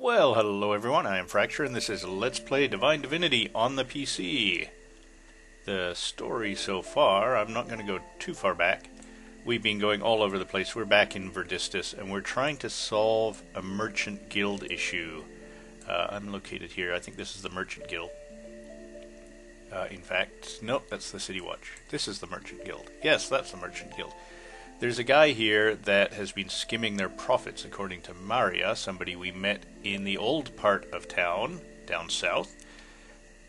Well, hello everyone, I am Fracture and this is Let's Play Divine Divinity on the PC. The story so far, I'm not going to go too far back. We've been going all over the place. We're back in Verdistus and we're trying to solve a merchant guild issue. I'm located here. I think this is the merchant guild. In fact, nope, that's the City Watch. This is the merchant guild. Yes, that's the merchant guild. There's a guy here that has been skimming their profits, according to Maria, somebody we met in the old part of town, down south.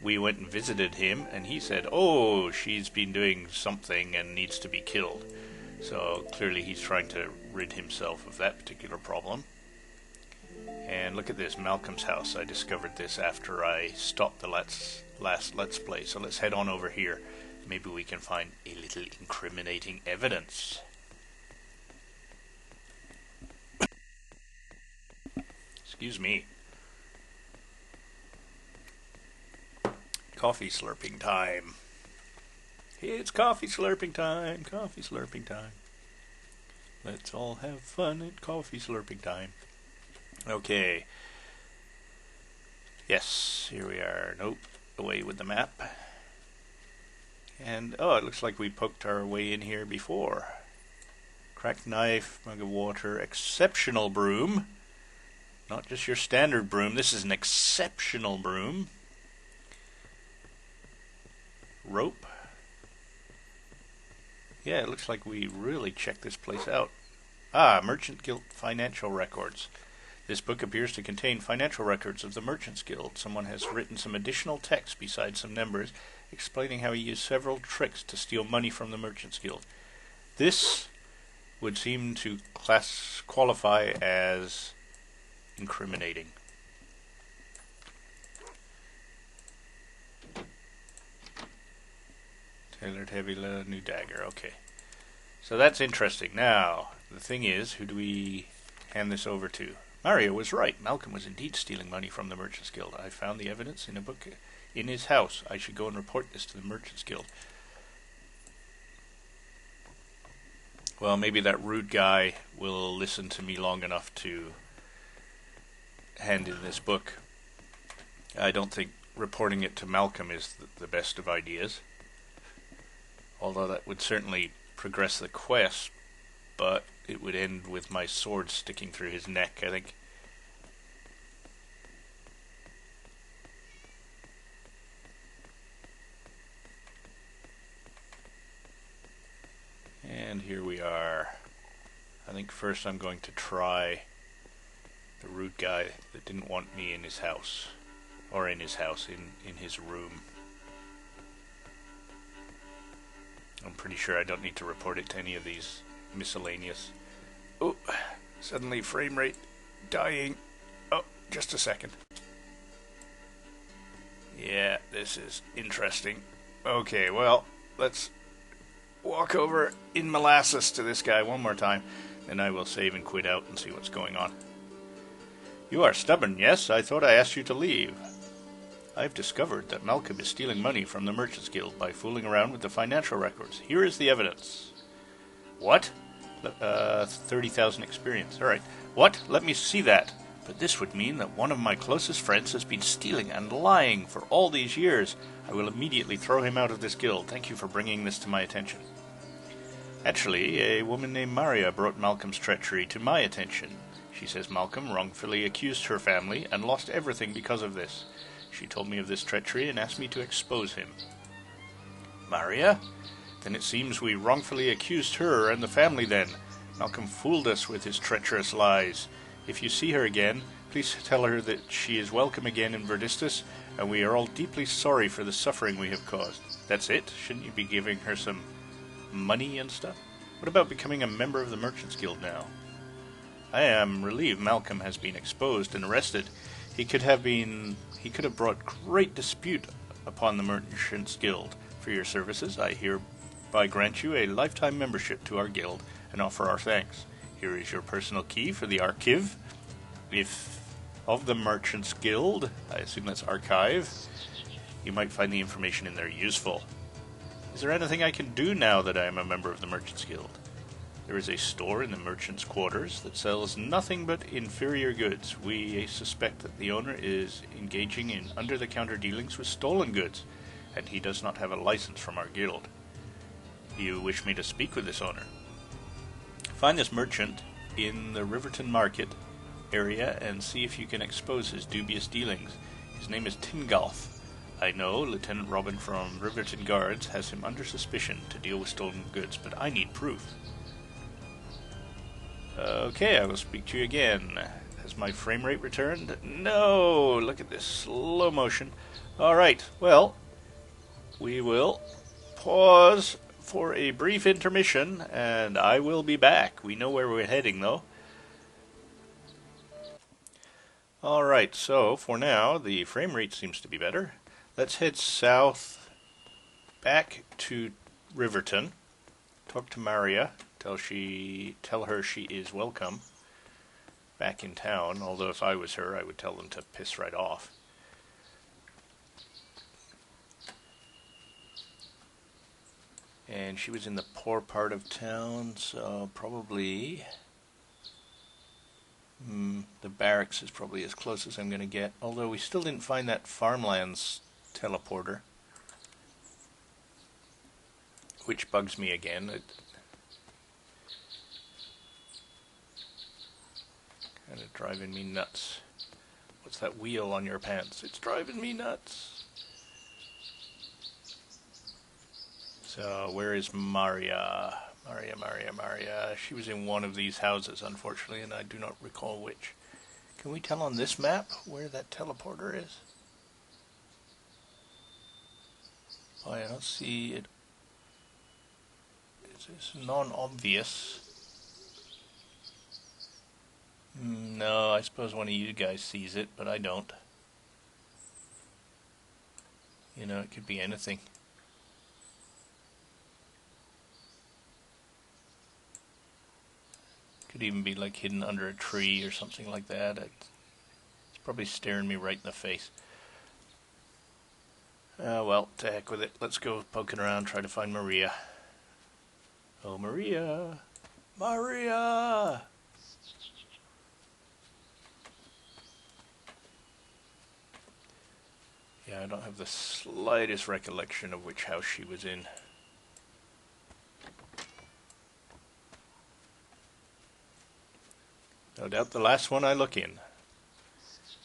We went and visited him, and he said, oh, she's been doing something and needs to be killed. So clearly he's trying to rid himself of that particular problem. And look at this, Malcolm's house. I discovered this after I stopped the last Let's Play. So let's head on over here. Maybe we can find a little incriminating evidence. Excuse me. Coffee slurping time. It's coffee slurping time. Coffee slurping time. Let's all have fun at coffee slurping time. Okay. Yes, here we are. Nope. Away with the map. And, oh, it looks like we poked our way in here before. Cracked knife, mug of water, exceptional broom. Not just your standard broom, this is an exceptional broom. Rope. Yeah, it looks like we really checked this place out. Ah, Merchant Guild financial records. This book appears to contain financial records of the Merchants Guild. Someone has written some additional text beside some numbers explaining how he used several tricks to steal money from the Merchants Guild. This would seem to qualify as incriminating. Tailored heavy new dagger. Okay. So that's interesting. Now, the thing is, who do we hand this over to? Mario was right. Malcolm was indeed stealing money from the Merchants Guild. I found the evidence in a book in his house. I should go and report this to the Merchants Guild. Well, maybe that rude guy will listen to me long enough to hand in this book. I don't think reporting it to Malcolm is the best of ideas. Although that would certainly progress the quest, but it would end with my sword sticking through his neck, I think. And here we are. I think first I'm going to try the rude guy that didn't want me in his house. Or in his house, in his room. I'm pretty sure I don't need to report it to any of these miscellaneous. Oh, suddenly frame rate dying. Oh, just a second. Yeah, this is interesting. Okay, well, let's walk over in molasses to this guy one more time. Then I will save and quit out and see what's going on. You are stubborn, yes? I thought I asked you to leave. I've discovered that Malcolm is stealing money from the Merchants Guild by fooling around with the financial records. Here is the evidence. What? 30,000 experience. Alright. What? Let me see that. But this would mean that one of my closest friends has been stealing and lying for all these years. I will immediately throw him out of this guild. Thank you for bringing this to my attention. Actually, a woman named Maria brought Malcolm's treachery to my attention. She says Malcolm wrongfully accused her family and lost everything because of this. She told me of this treachery and asked me to expose him. Maria? Then it seems we wrongfully accused her and the family then. Malcolm fooled us with his treacherous lies. If you see her again, please tell her that she is welcome again in Verdistus, and we are all deeply sorry for the suffering we have caused. That's it? Shouldn't you be giving her some money and stuff? What about becoming a member of the Merchants Guild now? I am relieved Malcolm has been exposed and arrested. He could have brought great dispute upon the Merchants Guild. For your services, I hereby grant you a lifetime membership to our guild and offer our thanks. Here is your personal key for the archive of the Merchants Guild. I assume that's archive. You might find the information in there useful. Is there anything I can do now that I am a member of the Merchants Guild? There is a store in the merchant's quarters that sells nothing but inferior goods. We suspect that the owner is engaging in under-the-counter dealings with stolen goods, and he does not have a license from our guild. You wish me to speak with this owner? Find this merchant in the Riverton Market area and see if you can expose his dubious dealings. His name is Tingolf. I know Lieutenant Robin from Riverton Guards has him under suspicion to deal with stolen goods, but I need proof. Okay, I will speak to you again. Has my frame rate returned? No! Look at this slow motion. Alright, well, we will pause for a brief intermission, and I will be back. We know where we're heading, though. Alright, so for now, the frame rate seems to be better. Let's head south back to Riverton. Talk to Maria. Tell her she is welcome back in town. Although if I was her, I would tell them to piss right off. And she was in the poor part of town, so probably the barracks is probably as close as I'm going to get. Although we still didn't find that farmlands teleporter, which bugs me again. Kind of driving me nuts. What's that wheel on your pants? It's driving me nuts. So, where is Maria? Maria. She was in one of these houses, unfortunately, and I do not recall which. Can we tell on this map where that teleporter is? Oh, I don't see it. It's non-obvious. No, I suppose one of you guys sees it, but I don't. You know, it could be anything. Could even be like hidden under a tree or something like that. It's probably staring me right in the face. Well, to heck with it. Let's go poking around, try to find Maria. Oh, Maria! Maria! Yeah, I don't have the slightest recollection of which house she was in. No doubt the last one I look in.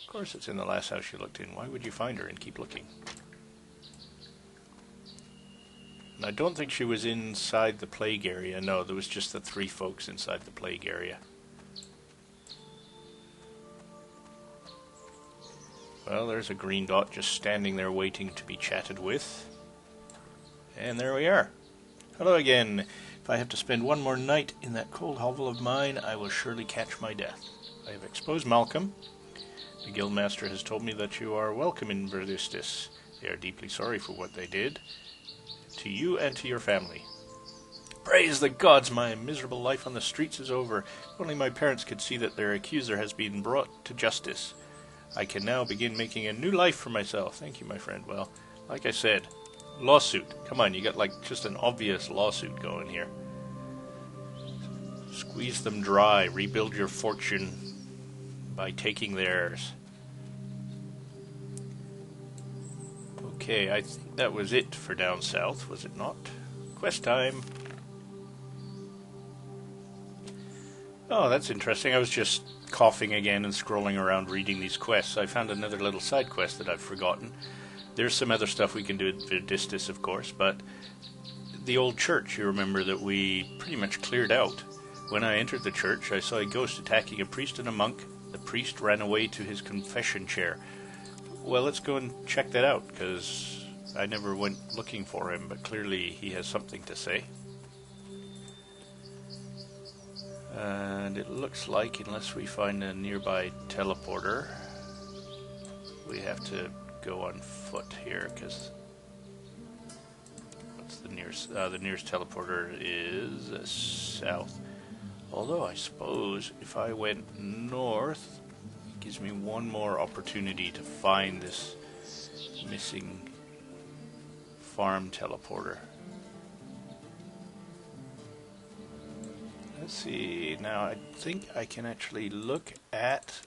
Of course it's in the last house you looked in. Why would you find her and keep looking? And I don't think she was inside the plague area. No, there was just the 3 folks inside the plague area. Well, there's a green dot just standing there waiting to be chatted with. And there we are. Hello again. If I have to spend one more night in that cold hovel of mine, I will surely catch my death. I have exposed Malcolm. The guildmaster has told me that you are welcome in Verdistis. They are deeply sorry for what they did to you and to your family. Praise the gods, my miserable life on the streets is over. If only my parents could see that their accuser has been brought to justice. I can now begin making a new life for myself. Thank you, my friend. Well, like I said, lawsuit. Come on, you got like just an obvious lawsuit going here. Squeeze them dry. Rebuild your fortune by taking theirs. Okay, that was it for down south, was it not? Quest time. Oh, that's interesting. I was just coughing again and scrolling around reading these quests. I found another little side quest that I've forgotten. There's some other stuff we can do at Verdistis, of course, but the old church, you remember, that we pretty much cleared out. When I entered the church, I saw a ghost attacking a priest and a monk. The priest ran away to his confession chair. Well, let's go and check that out, because I never went looking for him, but clearly he has something to say. And it looks like, unless we find a nearby teleporter, we have to go on foot here, because what's the nearest teleporter is south. Although I suppose if I went north, it gives me one more opportunity to find this missing farm teleporter. Let's see. Now I think I can actually look at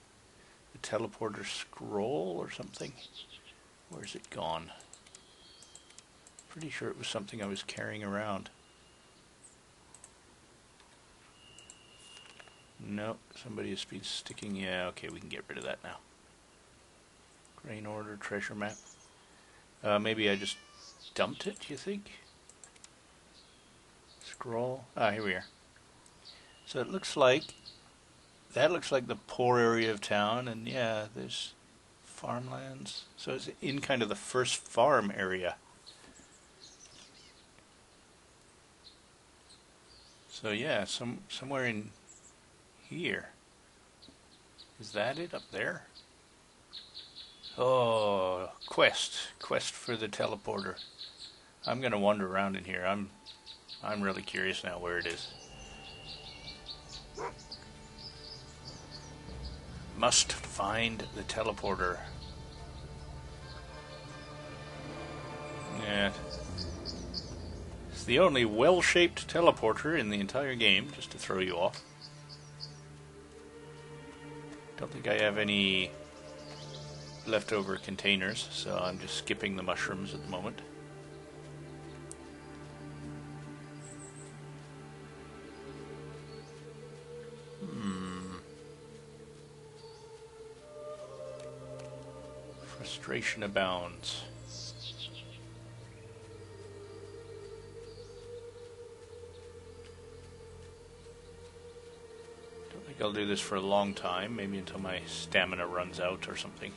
the teleporter scroll or something. Where's it gone? Pretty sure it was something I was carrying around. Nope, somebody has been sticking. Yeah, okay, we can get rid of that now. Grain order, treasure map. Maybe I just dumped it, you think? Scroll. Ah, here we are. So it looks like, that looks like the poor area of town, and yeah, there's farmlands. So it's in kind of the first farm area. So yeah, somewhere in here. Is that it up there? Oh, quest for the teleporter. I'm gonna wander around in here. I'm really curious now where it is. Must find the teleporter. Yeah. It's the only well-shaped teleporter in the entire game, just to throw you off. Don't think I have any leftover containers, so I'm just skipping the mushrooms at the moment. Frustration abounds. Don't think I'll do this for a long time, maybe until my stamina runs out or something.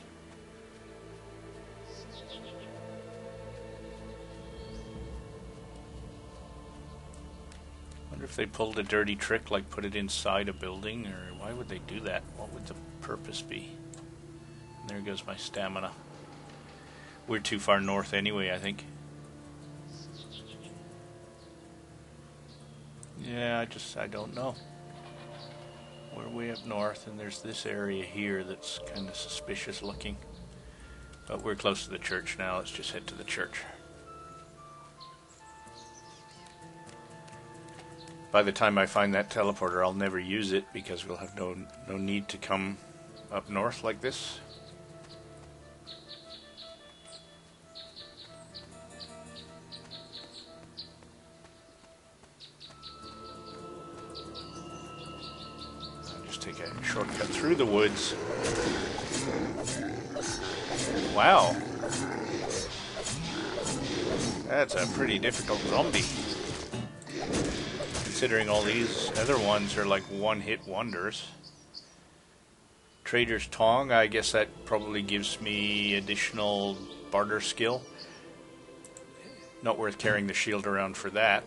Wonder if they pulled a dirty trick like put it inside a building, or why would they do that? What would the purpose be? And there goes my stamina. We're too far north anyway, I think. Yeah, I don't know. We're way up north, and there's this area here that's kind of suspicious looking. But we're close to the church now. Let's just head to the church. By the time I find that teleporter, I'll never use it because we'll have no need to come up north like this. I'll just take a shortcut through the woods. Wow. That's a pretty difficult zombie. Considering all these other ones are like one-hit wonders. Trader's Tongue, I guess that probably gives me additional barter skill. Not worth carrying the shield around for that,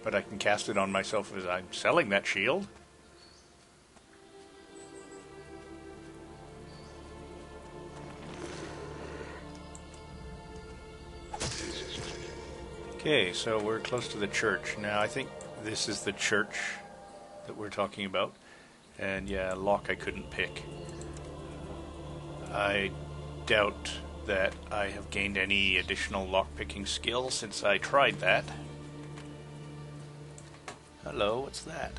but I can cast it on myself as I'm selling that shield. Okay, so we're close to the church. Now I think this is the church that we're talking about. And yeah, lock I couldn't pick. I doubt that I have gained any additional lock-picking skill since I tried that. Hello, what's that?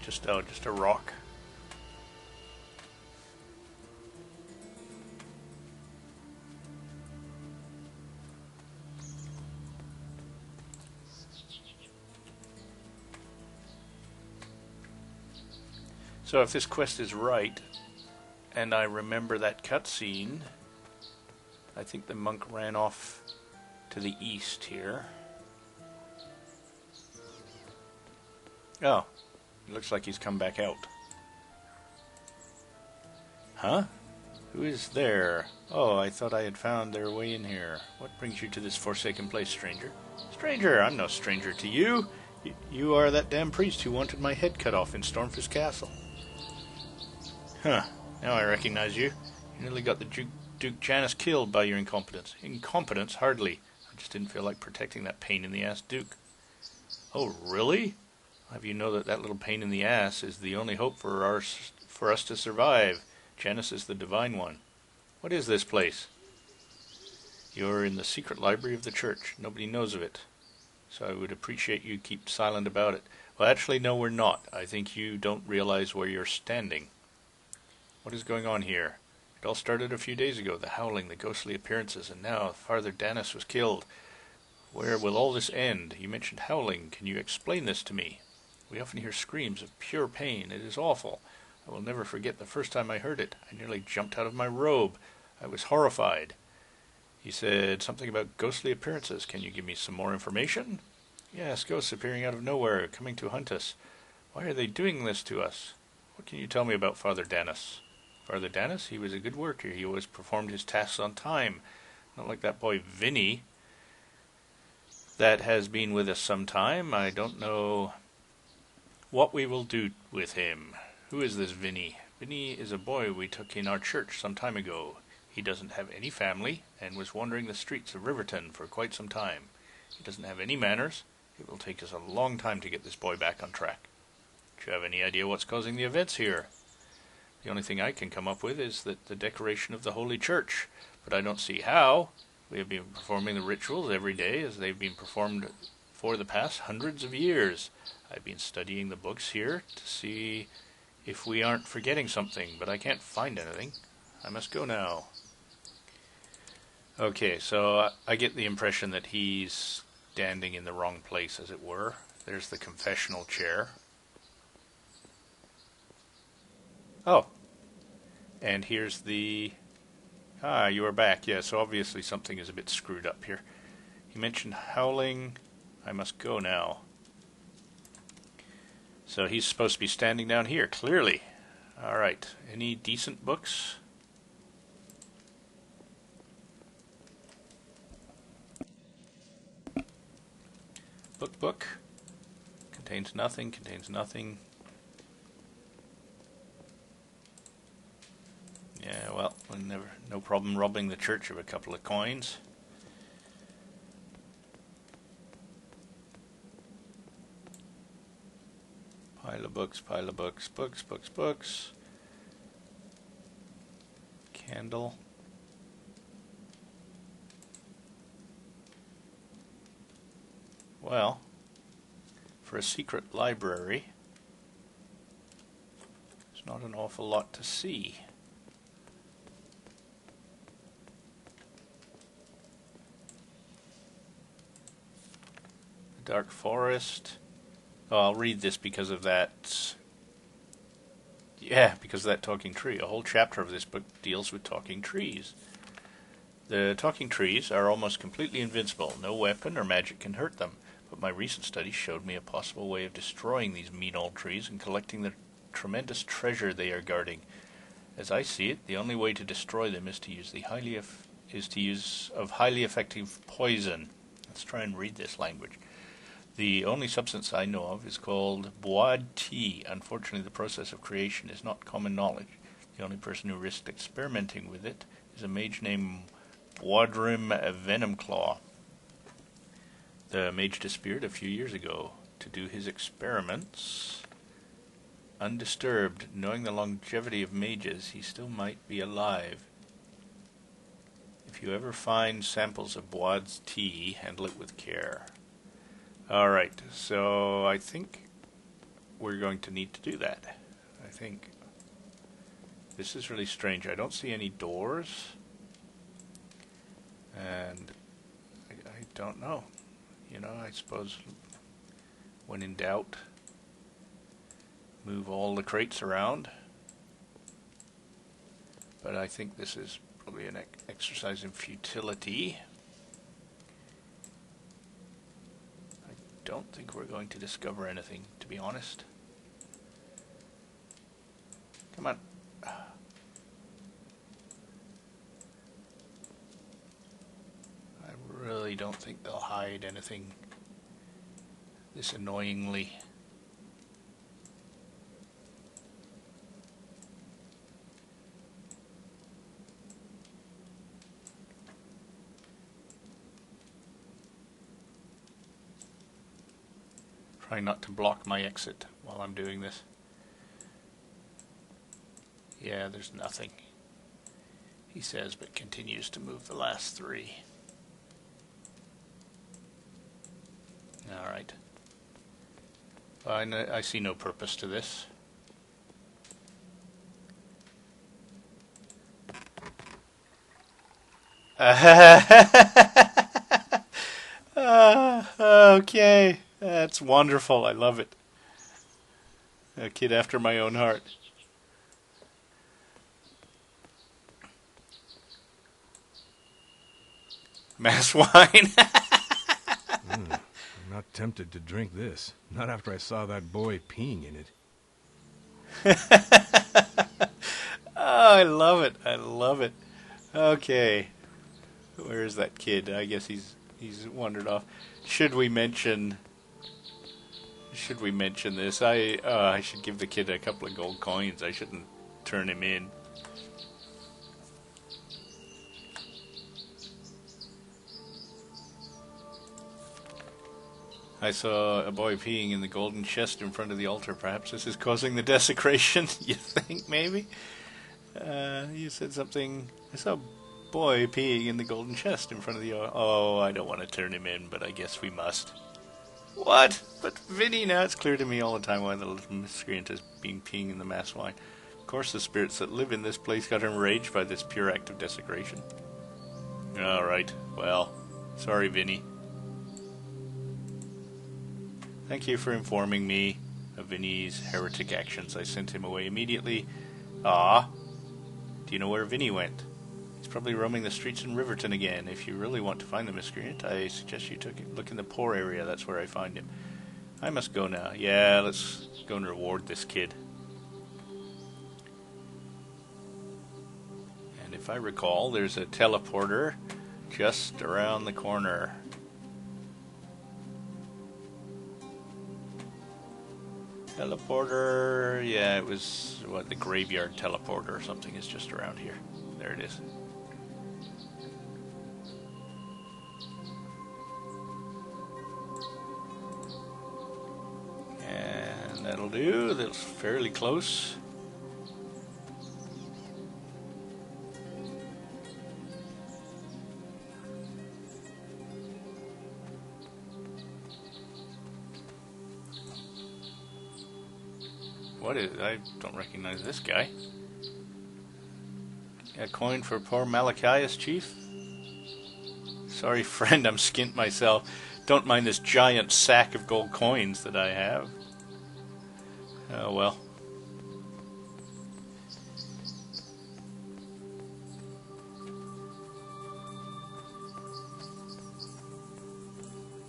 Just a rock. So if this quest is right, and I remember that cutscene, I think the monk ran off to the east here. Oh, it looks like he's come back out. Huh? Who is there? Oh, I thought I had found their way in here. What brings you to this forsaken place, stranger? Stranger, I'm no stranger to you. You are that damn priest who wanted my head cut off in Stormfist Castle. Huh, now I recognize you. You nearly got the Duke Janus killed by your incompetence. Incompetence? Hardly. I just didn't feel like protecting that pain-in-the-ass Duke. Oh, really? I'll have you know that that little pain in the ass is the only hope for us to survive. Janus is the Divine One. What is this place? You're in the secret library of the church. Nobody knows of it. So I would appreciate you keep silent about it. Well, actually, no, we're not. I think you don't realize where you're standing. What is going on here? It all started a few days ago, the howling, the ghostly appearances, and now Father Danis was killed. Where will all this end? You mentioned howling. Can you explain this to me? We often hear screams of pure pain. It is awful. I will never forget the first time I heard it. I nearly jumped out of my robe. I was horrified. He said something about ghostly appearances. Can you give me some more information? Yes, ghosts appearing out of nowhere, coming to hunt us. Why are they doing this to us? What can you tell me about Father Danis? Father Danis? He was a good worker. He always performed his tasks on time. Not like that boy Vinny that has been with us some time. I don't know what we will do with him. Who is this Vinny? Vinny is a boy we took in our church some time ago. He doesn't have any family and was wandering the streets of Riverton for quite some time. He doesn't have any manners. It will take us a long time to get this boy back on track. Do you have any idea what's causing the events here? The only thing I can come up with is that the decoration of the Holy Church, but I don't see how. We have been performing the rituals every day as they've been performed for the past hundreds of years. I've been studying the books here to see if we aren't forgetting something, but I can't find anything. I must go now. Okay, so I get the impression that he's standing in the wrong place, as it were. There's the confessional chair. Oh, and here's the... Ah, you are back. Yeah, so obviously something is a bit screwed up here. He mentioned howling. I must go now. So he's supposed to be standing down here, clearly. Alright, any decent books? Book. Contains nothing, Yeah, well, no problem robbing the church of a couple of coins. Pile of books, books. Candle. Well, for a secret library, there's not an awful lot to see. The Dark Forest. Oh, I'll read this because of that. Yeah, because of that talking tree. A whole chapter of this book deals with talking trees. The talking trees are almost completely invincible. No weapon or magic can hurt them. But my recent study showed me a possible way of destroying these mean old trees and collecting the tremendous treasure they are guarding. As I see it, the only way to destroy them is to use highly effective poison. Let's try and read this language. The only substance I know of is called bois tea. Unfortunately, the process of creation is not common knowledge. The only person who risked experimenting with it is a mage named Boidrim Venomclaw. The mage disappeared a few years ago to do his experiments. Undisturbed, knowing the longevity of mages, he still might be alive. If you ever find samples of Bois tea, handle it with care. Alright, so I think we're going to need to do that. I think this is really strange. I don't see any doors. And I don't know. You know, I suppose when in doubt, move all the crates around. But I think this is probably an exercise in futility. I don't think we're going to discover anything, to be honest. Come on. I really don't think they'll hide anything this annoyingly. Trying not to block my exit while I'm doing this. Yeah, there's nothing, he says, but continues to move the last three. Alright. I see no purpose to this. Okay, that's wonderful. I love it. A kid after my own heart. Mass wine. I'm not tempted to drink this. Not after I saw that boy peeing in it. Oh, I love it. I love it. Okay. Where is that kid? I guess he's wandered off. Should we mention this? I should give the kid a couple of gold coins. I shouldn't turn him in. I saw a boy peeing in the golden chest in front of the altar. Perhaps this is causing the desecration. You think, maybe? You said something. I saw a boy peeing in the golden chest in front of the altar. Oh, I don't want to turn him in, but I guess we must. What? But Vinny, now it's clear to me all the time why the little miscreant is peeing in the mass wine. Of course the spirits that live in this place got enraged by this pure act of desecration. Alright, well, sorry Vinny. Thank you for informing me of Vinny's heretic actions. I sent him away immediately. Ah, do you know where Vinny went? He's probably roaming the streets in Riverton again. If you really want to find the miscreant, I suggest you look in the poor area. That's where I find him. I must go now. Yeah, let's go and reward this kid. And if I recall, there's a teleporter just around the corner. Teleporter, yeah, it was, the graveyard teleporter or something is just around here. There it is. And that'll do, that's fairly close. What is? I don't recognize this guy. A coin for poor Malachias, Chief? Sorry, friend, I'm skint myself. Don't mind this giant sack of gold coins that I have. Oh, well.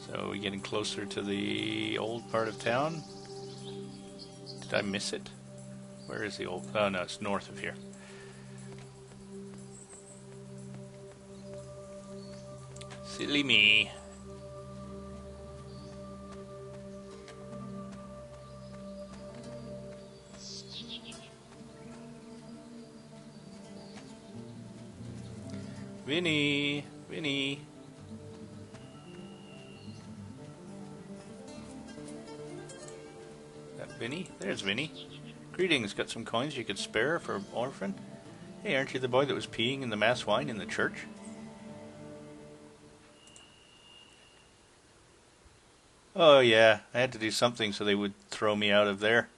So, we getting closer to the old part of town? Did I miss it? Where is the old... Oh, no, it's north of here. Silly me. Vinny. Vinny. Vinny? There's Vinny. Greetings, got some coins you could spare for an orphan? Hey, aren't you the boy that was peeing in the mass wine in the church? Oh yeah, I had to do something so they would throw me out of there.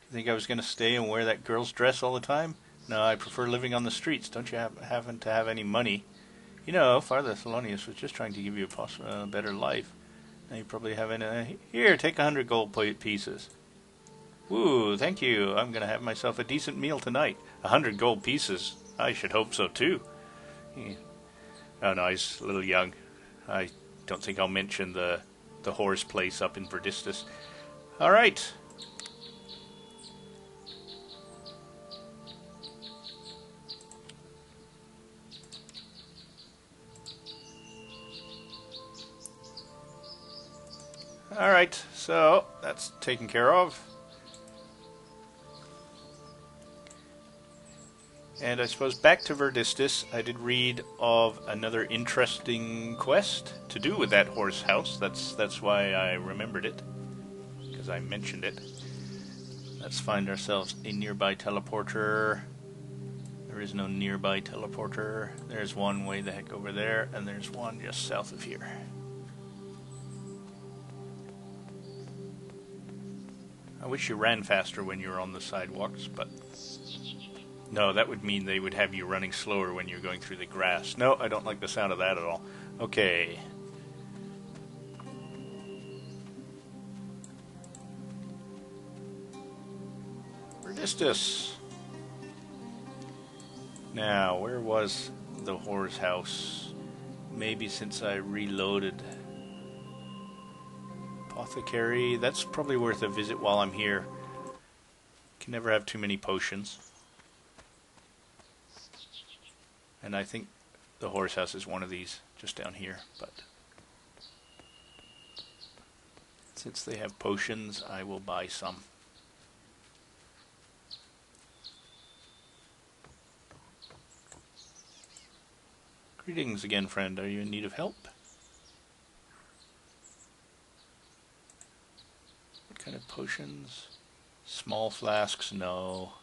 You think I was going to stay and wear that girl's dress all the time? No, I prefer living on the streets. Don't you happen to have any money? You know, Father Thelonious was just trying to give you a better life. Now you probably have any... Here, take 100 gold pieces. Ooh, thank you. I'm going to have myself a decent meal tonight. 100 gold pieces. I should hope so, too. Yeah. Oh, no, he's a little young. I don't think I'll mention the horse place up in Verdistus. All right. All right, so that's taken care of. And I suppose back to Verdistus, I did read of another interesting quest to do with that horse house. That's why I remembered it, because I mentioned it. Let's find ourselves a nearby teleporter. There is no nearby teleporter. There's one way the heck over there, and there's one just south of here. I wish you ran faster when you were on the sidewalks, but... No, that would mean they would have you running slower when you're going through the grass. No, I don't like the sound of that at all. Okay. Where is this? Now, where was the whore's house? Maybe since I reloaded. Apothecary, that's probably worth a visit while I'm here. Can never have too many potions. And I think the horse house is one of these, just down here, but since they have potions, I will buy some. Greetings again, friend. Are you in need of help? What kind of potions? Small flasks? No.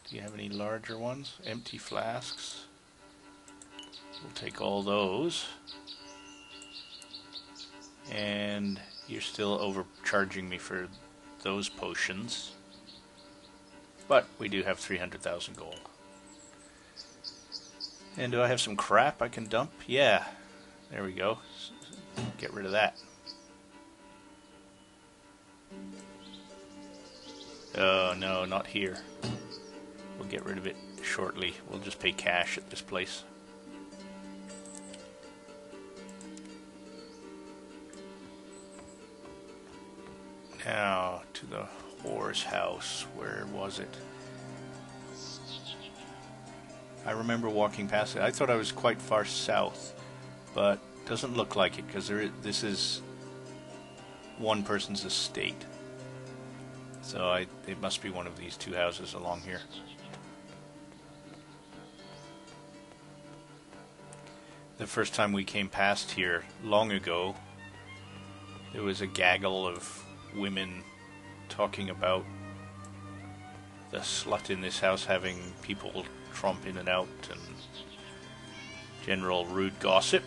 Do you have any larger ones? Empty flasks? We'll take all those. And you're still overcharging me for those potions. But we do have 300,000 gold. And do I have some crap I can dump? Yeah. There we go. Get rid of that. Oh, no, not here. We'll get rid of it shortly. We'll just pay cash at this place. Now, to the whore's house. Where was it? I remember walking past it. I thought I was quite far south, but doesn't look like it, because this is one person's estate. So it must be one of these two houses along here. The first time we came past here, long ago, there was a gaggle of women talking about the slut in this house having people tromp in and out and general rude gossip.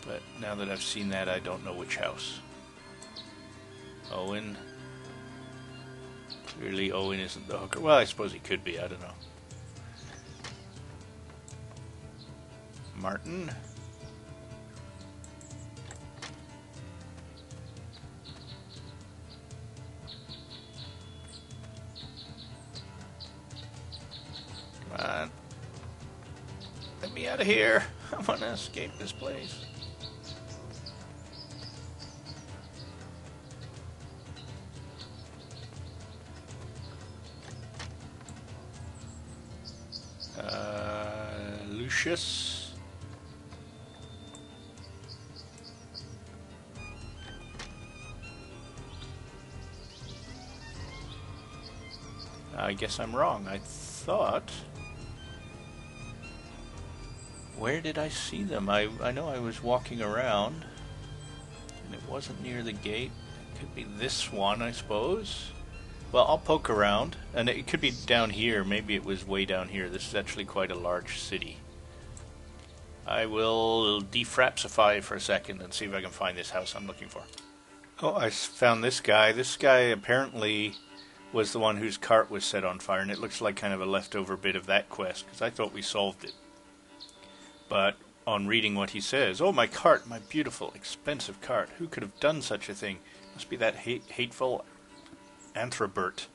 But now that I've seen that, I don't know which house. Owen. Clearly Owen isn't the hooker. Well, I suppose he could be, I don't know. Martin. Come on. Let me out of here. I want to escape this place. Lucius. I guess I'm wrong. I thought... Where did I see them? I know I was walking around, and it wasn't near the gate. It could be this one, I suppose. Well, I'll poke around, and it could be down here. Maybe it was way down here. This is actually quite a large city. I will defrapsify for a second and see if I can find this house I'm looking for. Oh, I found this guy. This guy apparently was the one whose cart was set on fire, and it looks like kind of a leftover bit of that quest, because I thought we solved it. But on reading what he says, oh, my cart, my beautiful, expensive cart. Who could have done such a thing? Must be that hateful Anthrobert.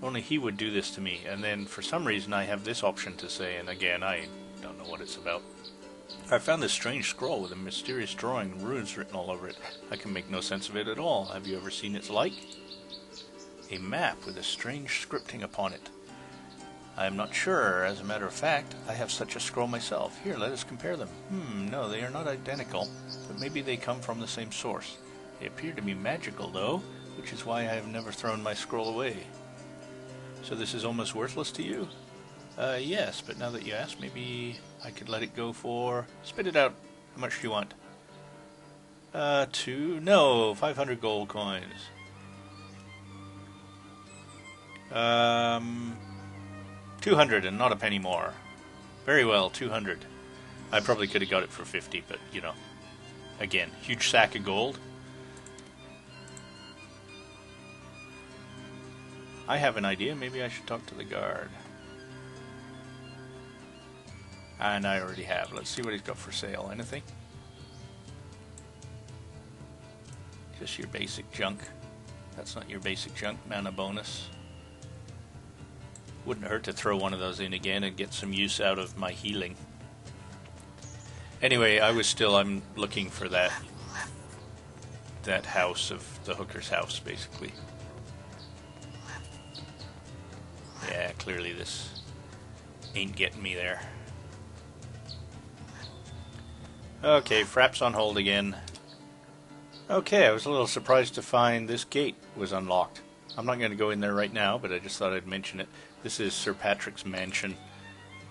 Only he would do this to me. And then for some reason I have this option to say, and again, I don't know what it's about. I found this strange scroll with a mysterious drawing and runes written all over it. I can make no sense of it at all. Have you ever seen its like? A map with a strange scripting upon it. I am not sure. As a matter of fact, I have such a scroll myself. Here, let us compare them. No, they are not identical, but maybe they come from the same source. They appear to be magical, though, which is why I have never thrown my scroll away. So this is almost worthless to you? Yes, but now that you ask, maybe I could let it go for... Spit it out. How much do you want? 500 gold coins. 200 and not a penny more. Very well, 200. I probably could have got it for 50, but, you know. Again, huge sack of gold. I have an idea. Maybe I should talk to the guard. And I already have. Let's see what he's got for sale. Anything? Just your basic junk. That's not your basic junk. Mana bonus. Wouldn't hurt to throw one of those in again and get some use out of my healing. Anyway, I'm looking for that house of the hooker's house, basically. Yeah, clearly this ain't getting me there. Okay, Frapp's on hold again. Okay, I was a little surprised to find this gate was unlocked. I'm not going to go in there right now, but I just thought I'd mention it. This is Sir Patrick's mansion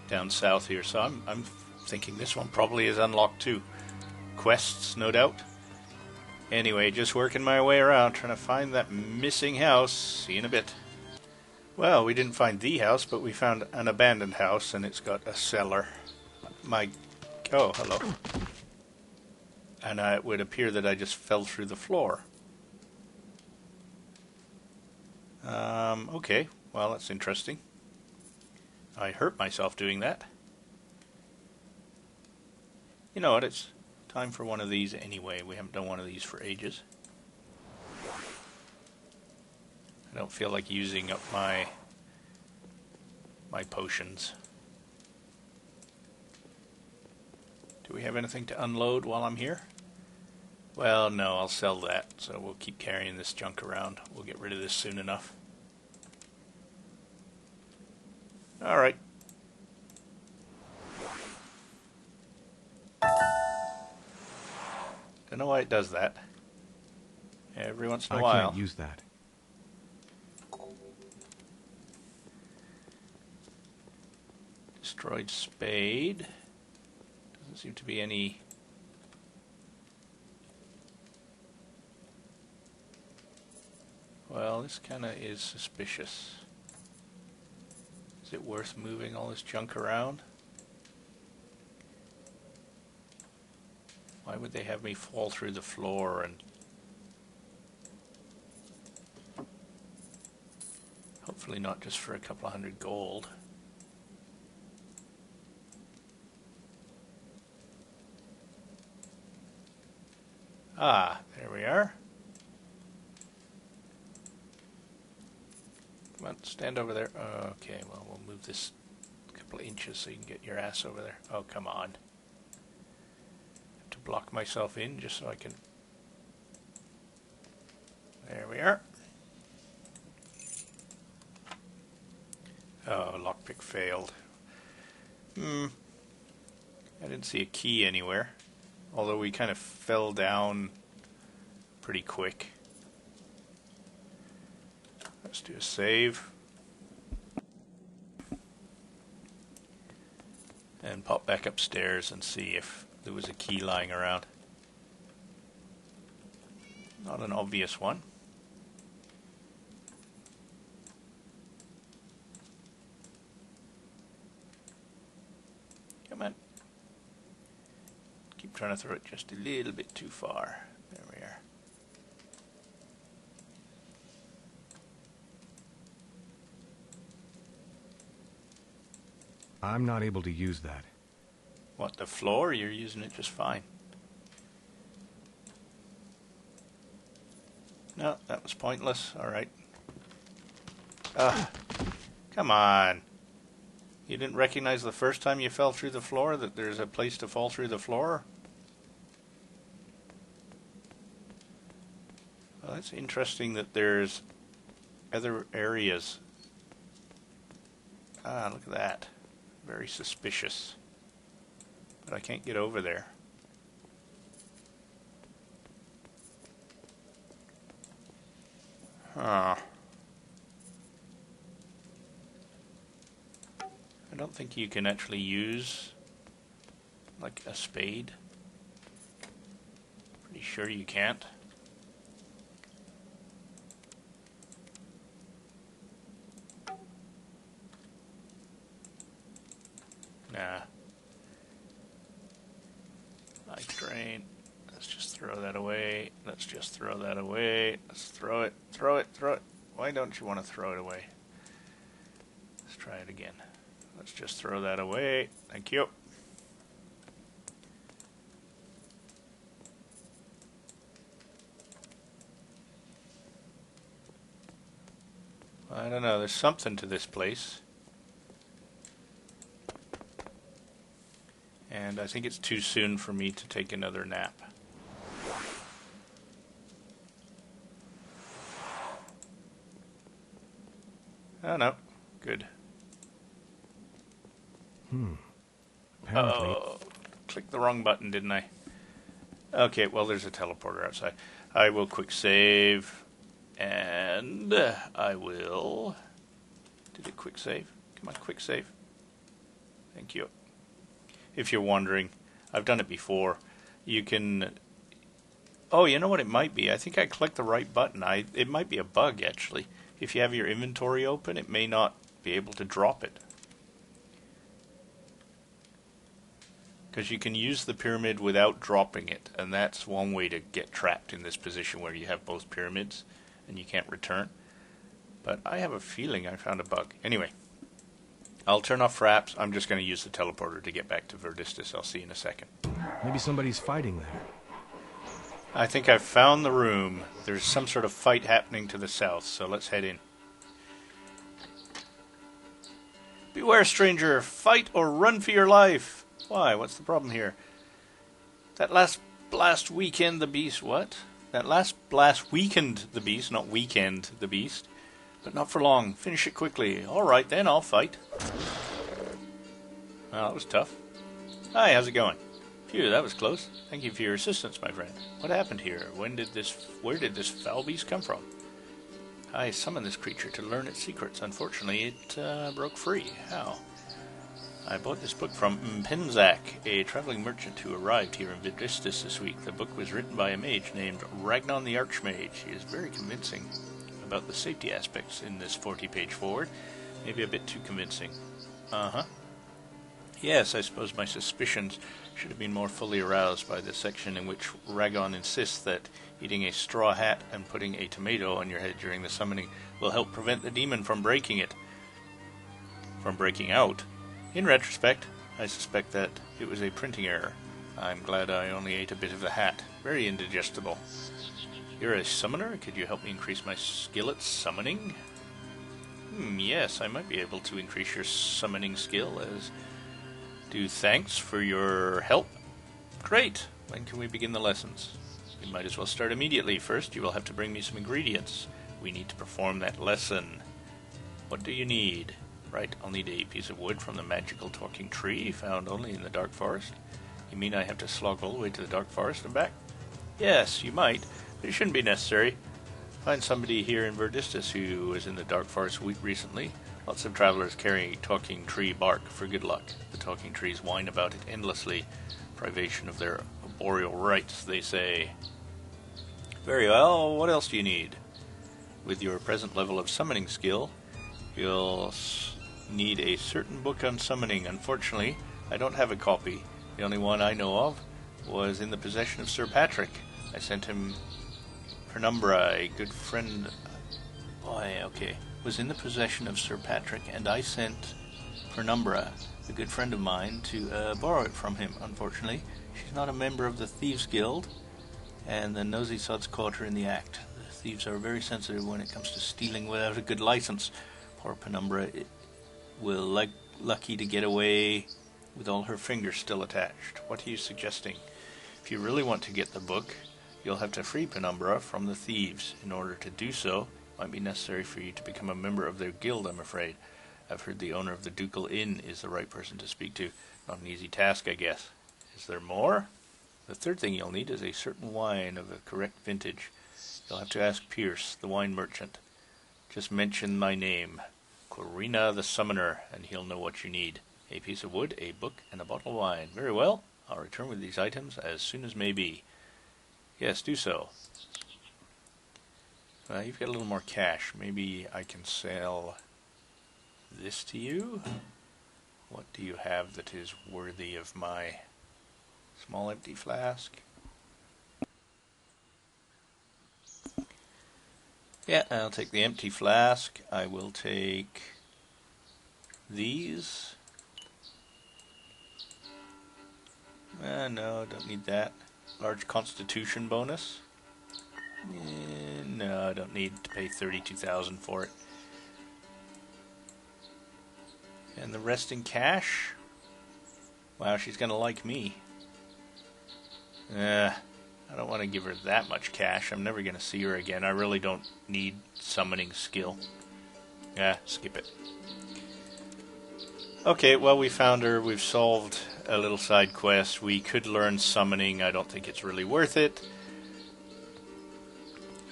down south here, so I'm thinking this one probably is unlocked too. Quests, no doubt. Anyway, just working my way around, trying to find that missing house. See you in a bit. Well, we didn't find the house, but we found an abandoned house, and it's got a cellar. Oh, hello. And it would appear that I just fell through the floor. Okay, well, that's interesting. I hurt myself doing that. You know what, it's time for one of these anyway. We haven't done one of these for ages. I don't feel like using up my potions. Do we have anything to unload while I'm here? Well, no, I'll sell that, so we'll keep carrying this junk around. We'll get rid of this soon enough. Alright. Don't know why it does that. Every once in a while. I can't use that. Destroyed spade. Doesn't seem to be any... Well, this kind of is suspicious. Is it worth moving all this junk around? Why would they have me fall through the floor and... Hopefully not just for a couple of hundred gold. Ah, there we are. Come on, stand over there. Okay, well, we'll move this a couple of inches so you can get your ass over there. Oh, come on. Have to block myself in just so I can... There we are. Oh, lockpick failed. I didn't see a key anywhere. Although we kind of fell down pretty quick. Let's do a save. And pop back upstairs and see if there was a key lying around. Not an obvious one. Come on. Keep trying to throw it just a little bit too far. There we are. I'm not able to use that. What, the floor? You're using it just fine. No, that was pointless. Alright. Come on. You didn't recognize the first time you fell through the floor that there's a place to fall through the floor? Well, that's interesting that there's other areas. Ah, look at that. Very suspicious. But I can't get over there. Huh. I don't think you can actually use like a spade. Pretty sure you can't. Nah. Life drain. Let's just throw that away. Let's just throw that away. Let's throw it, throw it, throw it. Why don't you want to throw it away? Let's try it again. Let's just throw that away. Thank you. I don't know, there's something to this place. And I think it's too soon for me to take another nap. Oh no, good. Apparently. Oh, clicked the wrong button, didn't I? Okay, well there's a teleporter outside. I will quick save, and I will... Did it quick save? Come on, quick save. Thank you. If you're wondering, I've done it before. You can... Oh, you know what it might be? I think I clicked the right button. It might be a bug, actually. If you have your inventory open, it may not be able to drop it. Because you can use the pyramid without dropping it, and that's one way to get trapped in this position where you have both pyramids and you can't return. But I have a feeling I found a bug. Anyway, I'll turn off Fraps. I'm just going to use the teleporter to get back to Verdistis. I'll see you in a second. Maybe somebody's fighting there. I think I've found the room. There's some sort of fight happening to the south, so let's head in. Beware, stranger. Fight or run for your life. Why? What's the problem here? That last blast weakened the beast. What? That last blast weakened the beast, not weekend the beast. But not for long. Finish it quickly. Alright then, I'll fight. Well, that was tough. Hi, how's it going? Phew, that was close. Thank you for your assistance, my friend. What happened here? Where did this foul beast come from? I summoned this creature to learn its secrets. Unfortunately, it broke free. How? I bought this book from Mpenzak, a traveling merchant who arrived here in Vidristis this week. The book was written by a mage named Ragnon the Archmage. He is very convincing about the safety aspects in this 40-page forward. Maybe a bit too convincing. Uh-huh. Yes, I suppose my suspicions should have been more fully aroused by the section in which Ragnon insists that eating a straw hat and putting a tomato on your head during the summoning will help prevent the demon from breaking it. From breaking out. In retrospect, I suspect that it was a printing error. I'm glad I only ate a bit of the hat. Very indigestible. You're a summoner? Could you help me increase my skill at summoning? Yes, I might be able to increase your summoning skill as... Thanks for your help. Great. When can we begin the lessons? We might as well start immediately. First, you will have to bring me some ingredients. We need to perform that lesson. What do you need? Right, I'll need a piece of wood from the magical talking tree found only in the Dark Forest. You mean I have to slog all the way to the Dark Forest and back? Yes, you might, but it shouldn't be necessary. Find somebody here in Verdistis who was in the Dark Forest recently. Lots of travelers carry talking tree bark for good luck. The talking trees whine about it endlessly. Privation of their arboreal rights, they say. Very well, what else do you need? With your present level of summoning skill, you'll need a certain book on summoning. Unfortunately, I don't have a copy. The only one I know of was in the possession of Sir Patrick. I sent him Penumbra, a good friend... was in the possession of Sir Patrick, and I sent Penumbra, a good friend of mine, to borrow it from him. Unfortunately, she's not a member of the Thieves' Guild, and the nosy sods caught her in the act. The thieves are very sensitive when it comes to stealing without a good license. Poor Penumbra will lucky to get away with all her fingers still attached. What are you suggesting? If you really want to get the book, you'll have to free Penumbra from the thieves. In order to do so, it might be necessary for you to become a member of their guild, I'm afraid. I've heard the owner of the Ducal Inn is the right person to speak to. Not an easy task, I guess. Is there more? The third thing you'll need is a certain wine of a correct vintage. You'll have to ask Pierce, the wine merchant. Just mention my name, Corina the Summoner, and he'll know what you need. A piece of wood, a book, and a bottle of wine. Very well. I'll return with these items as soon as may be. Yes, do so. You've got a little more cash. Maybe I can sell this to you? What do you have that is worthy of my small empty flask? Yeah, I'll take the empty flask. I will take these. No, don't need that. Large constitution bonus. No, I don't need to pay 32,000 for it. And the rest in cash? Wow, she's gonna like me. I don't want to give her that much cash. I'm never gonna see her again. I really don't need summoning skill. Skip it. Okay, well, we found her. We've solved a little side quest. We could learn summoning. I don't think it's really worth it.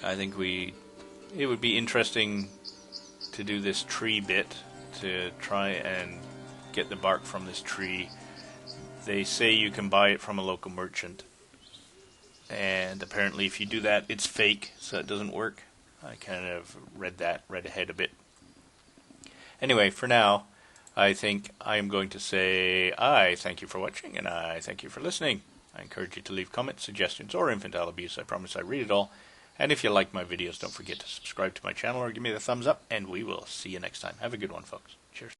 I think it would be interesting to do this tree bit, to try and get the bark from this tree. They say you can buy it from a local merchant, and apparently if you do that, it's fake, so it doesn't work. I kind of read ahead a bit. Anyway, for now, I think I'm going to say I thank you for watching, and I thank you for listening. I encourage you to leave comments, suggestions, or infantile abuse. I promise I read it all. And if you like my videos, don't forget to subscribe to my channel or give me the thumbs up, and we will see you next time. Have a good one, folks.